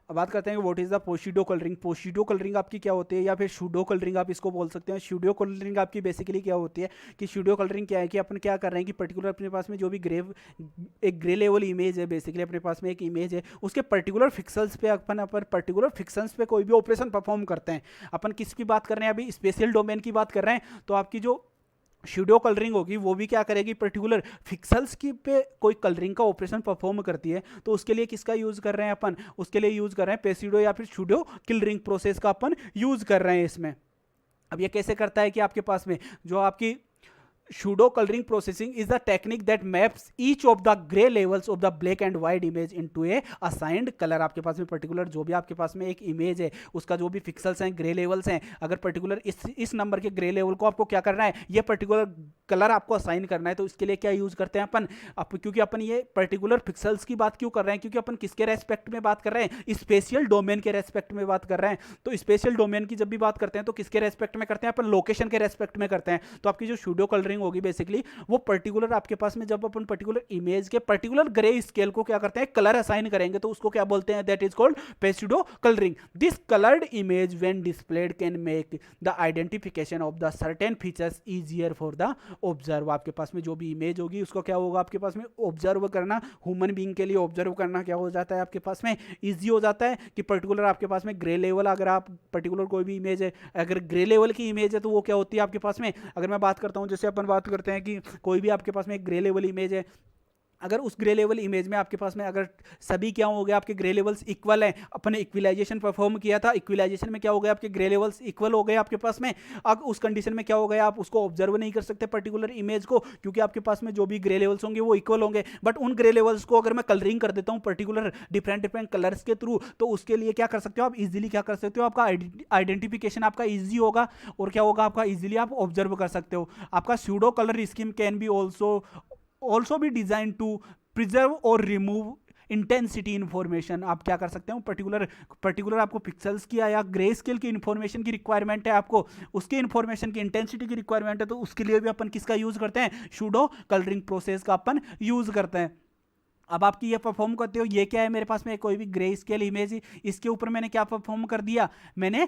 अब बात करते हैं कि what is the pseudo colouring. Pseudo colouring आपकी क्या होती है, या फिर शूडो कलरिंग आप इसको बोल सकते हैं। शूडो कलरिंग आपकी बेसिकली क्या होती है कि शूडो कलरिंग क्या है कि अपन क्या कर रहे हैं कि पर्टिकुलर अपने पास में जो भी एक ग्रे लेवल इमेज है, बेसिकली अपने पास में एक इमेज है, उसके पर्टिकुलर पिक्सेल्स पे अपन पर्टिकुलर पिक्सेल्स पे कोई भी ऑपरेशन परफॉर्म करते हैं। अपन किसकी बात कर रहे हैं, अभी स्पेशल डोमेन की बात कर रहे हैं। तो आपकी जो शूडो कलरिंग होगी वो भी क्या करेगी, पर्टिकुलर पिक्सेल्स की पे कोई कलरिंग का ऑपरेशन परफॉर्म करती है। तो उसके लिए किसका यूज कर रहे हैं अपन, उसके लिए यूज कर रहे हैं पेसिडो या फिर शूडो कलरिंग प्रोसेस का अपन यूज कर रहे हैं इसमें। अब ये कैसे करता है कि आपके पास में जो आपकी Pseudo coloring processing is the technique that maps each of the gray levels of the black and white image into a assigned color। आपके पास में पर्टिकुलर जो भी आपके पास में एक इमेज है उसका जो भी पिक्सल्स हैं, ग्रे लेवल्स हैं, अगर पर्टिकुलर इस नंबर के ग्रे लेवल को आपको क्या करना है, ये पर्टिकुलर कलर आपको असाइन करना है। तो इसके लिए क्या यूज करते हैं अपन, क्योंकि अपन ये पर्टिकुलर पिक्सल्स की बात क्यों कर रहे हैं, क्योंकि अपन किसके रेस्पेक्ट में बात कर रहे हैं, स्पेशियल डोमेन के रेस्पेक्ट में बात कर रहे हैं। तो स्पेशियल डोमेन की जब भी बात करते हैं तो किसके रेस्पेक्ट में करते हैं, अपन लोकेशन के रेस्पेक्ट में करते हैं। तो आपकी जो शूडो कलरिंग होगी बेसिकली वो पर्टिकुलर आपके पास में जब अपन पर्टिकुलर इमेज के पर्टिकुलर ग्रे स्केल को क्या करते हैं, कलर असाइन करेंगे, तो उसको क्या बोलते हैं, that is called pseudo colouring. This coloured image when displayed can make the identification of the certain features easier for the observe. आपके पास में जो भी इमेज होगी उसको क्या होगा, आपके पास में ऑब्जर्व करना, ह्यूमन बीइंग के लिए ऑब्जर्व करना क्या हो जाता है, आपके पास में इजी हो जाता है। कि पर्टिकुलर आपके पास में ग्रे लेवल, अगर आप पर्टिकुलर कोई भी इमेज है, अगर ग्रे लेवल की इमेज है तो वो क्या होती है आपके पास में, अगर मैं बात करता हूं, जैसे अपन बात करते हैं कि कोई भी आपके पास में एक ग्रे लेवल इमेज है, अगर उस ग्रे लेवल इमेज में आपके पास में अगर सभी क्या हो गया, आपके ग्रे लेवल्स इक्वल हैं, अपने इक्विलाइजेशन परफॉर्म किया था, इक्विलाइजेशन में क्या हो गया, आपके ग्रे लेवल्स इक्वल हो गए आपके पास में। अब उस कंडीशन में क्या हो गया, आप उसको ऑब्जर्व नहीं कर सकते पर्टिकुलर इमेज को, क्योंकि आपके पास में जो भी ग्रे लेवल्स होंगे वो इक्वल होंगे। बट उन ग्रे लेवल्स को अगर मैं कलरिंग कर देता हूँ पर्टिकुलर डिफरेंट डिफरेंट कलर्स के थ्रू, तो उसके लिए क्या कर सकते हो आप, इजीली क्या कर सकते हो, आपका आइडेंटिफिकेशन आपका ईजी होगा, और क्या होगा आपका, इजीली आप ऑब्जर्व कर सकते हो। आपका pseudo colour scheme can be also भी डिजाइन टू प्रिजर्व और रिमूव इंटेंसिटी इंफॉर्मेशन। आप क्या कर सकते हो, पर्टिकुलर आपको पिक्सल्स की या ग्रे स्केल की इंफॉर्मेशन की रिक्वायरमेंट है, आपको उसकी इंफॉर्मेशन की इंटेंसिटी की रिक्वायरमेंट है, तो उसके लिए भी अपन किसका यूज करते हैं, शूडो कलरिंग प्रोसेस का अपन यूज करते हैं। अब आपकी ये परफॉर्म करते हो, ये क्या है मेरे पास में कोई भी ग्रे स्केल इमेज, इसके ऊपर मैंने क्या परफॉर्म कर दिया, मैंने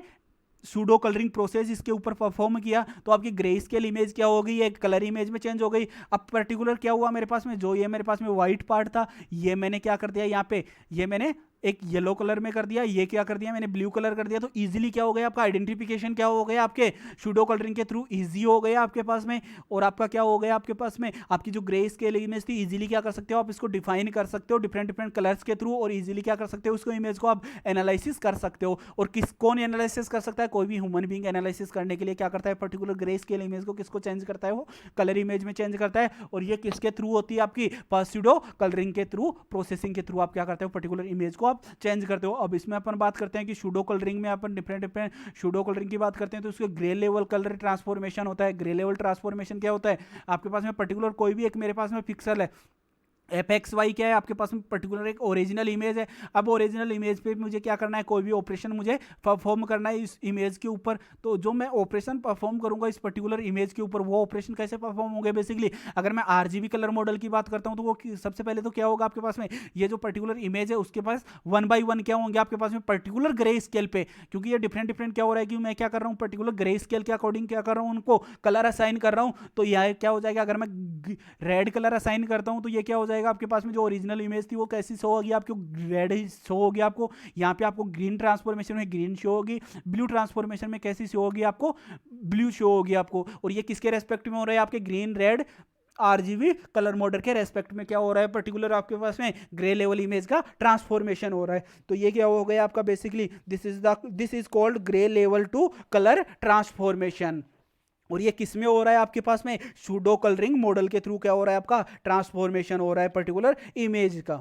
सूडो कलरिंग प्रोसेस इसके ऊपर परफॉर्म किया, तो आपकी ग्रे स्केल इमेज क्या हो गई, एक कलर इमेज में चेंज हो गई। अब पर्टिकुलर क्या हुआ मेरे पास में, जो ये मेरे पास में व्हाइट पार्ट था, ये मैंने क्या कर दिया, यहाँ पे ये मैंने एक येलो कलर में कर दिया, ये क्या कर दिया मैंने, ब्लू कलर कर दिया। तो इजीली क्या हो गया, आपका आइडेंटिफिकेशन क्या हो गया, आपके शूडो कलरिंग के थ्रू इजी हो गया आपके पास में। और आपका क्या हो गया आपके पास में, आपकी जो ग्रे स्केल इमेज थी, इजीली क्या कर सकते हो आप, इसको डिफाइन कर सकते हो डिफरेंट डिफरेंट कलर्स के थ्रू, और इजीली क्या कर सकते हो, उसको इमेज को आप एनालिसिस कर सकते हो। और कौन एनालिसिस कर सकता है, कोई भी ह्यूमन बीइंग एनालिसिस करने के लिए क्या करता है, पर्टिकुलर ग्रे स्केल इमेज को किसको चेंज करता है, वो कलर इमेज में चेंज करता है। और ये किसके थ्रू होती है, आपकी स्यूडो कलरिंग के थ्रू, प्रोसेसिंग के थ्रू आप क्या करते हो, पर्टिकुलर इमेज को आप चेंज करते हो। अब इसमें अपन बात करते हैं कि शूडो कलरिंग में अपन डिफरेंट डिफरेंट शूडो कलरिंग की बात करते हैं, तो उसके ग्रे लेवल कलर ट्रांसफॉर्मेशन होता है। ग्रे लेवल ट्रांसफॉर्मेशन क्या होता है, आपके पास में पर्टिकुलर कोई भी एक मेरे पास में पिक्सल है, FXY क्या है आपके पास में, पर्टिकुलर एक ओरिजिनल इमेज है। अब ओरिजिनल इमेज पे मुझे क्या करना है, कोई भी ऑपरेशन मुझे परफॉर्म करना है इस इमेज के ऊपर। तो जो मैं ऑपरेशन परफॉर्म करूंगा इस पर्टिकुलर इमेज के ऊपर, वो ऑपरेशन कैसे परफॉर्म होंगे, बेसिकली अगर मैं RGB कलर मॉडल की बात करता हूं, तो वो सबसे पहले तो क्या होगा आपके पास में, ये जो पर्टिकुलर इमेज है उसके पास 1 by 1 क्या होंगे आपके पास में, पर्टिकुलर ग्रे स्केल पे, क्योंकि ये डिफरेंट डिफरेंट क्या हो रहा है कि मैं क्या कर रहा हूँ, पर्टिकुलर ग्रे स्केल के अकॉर्डिंग क्या कर रहा हूँ, उनको कलर असाइन कर रहा हूँ। तो यह क्या हो जाएगा, अगर मैं रेड कलर असाइन करता हूँ, तो ये क्या हो जाएगा आपके पास में, जो ओरिजिनल इमेज थी वो कैसी शो होगी आपको, रेड ही शो होगी आपको। यहाँ पे आपको ग्रीन ट्रांसफॉर्मेशन में ग्रीन शो होगी, ब्लू ट्रांसफॉर्मेशन में कैसी शो होगी आपको, ब्लू शो होगी आपको। और ये किसके रेस्पेक्ट में हो रहा है, आपके green red RGB colour model के रेस्पेक्ट में क्या हो रहा है, पर्टिकुलर आपके पास में ग्रे लेवल इमेज का ट्रांसफॉर्मेशन हो रहा है। तो ये क्या हो गया आपका, basically this is called grey level to colour transformation. और ये किस में हो रहा है आपके पास में, शूडो कलरिंग मॉडल के थ्रू क्या हो रहा है, आपका ट्रांसफॉर्मेशन हो रहा है पर्टिकुलर इमेज का।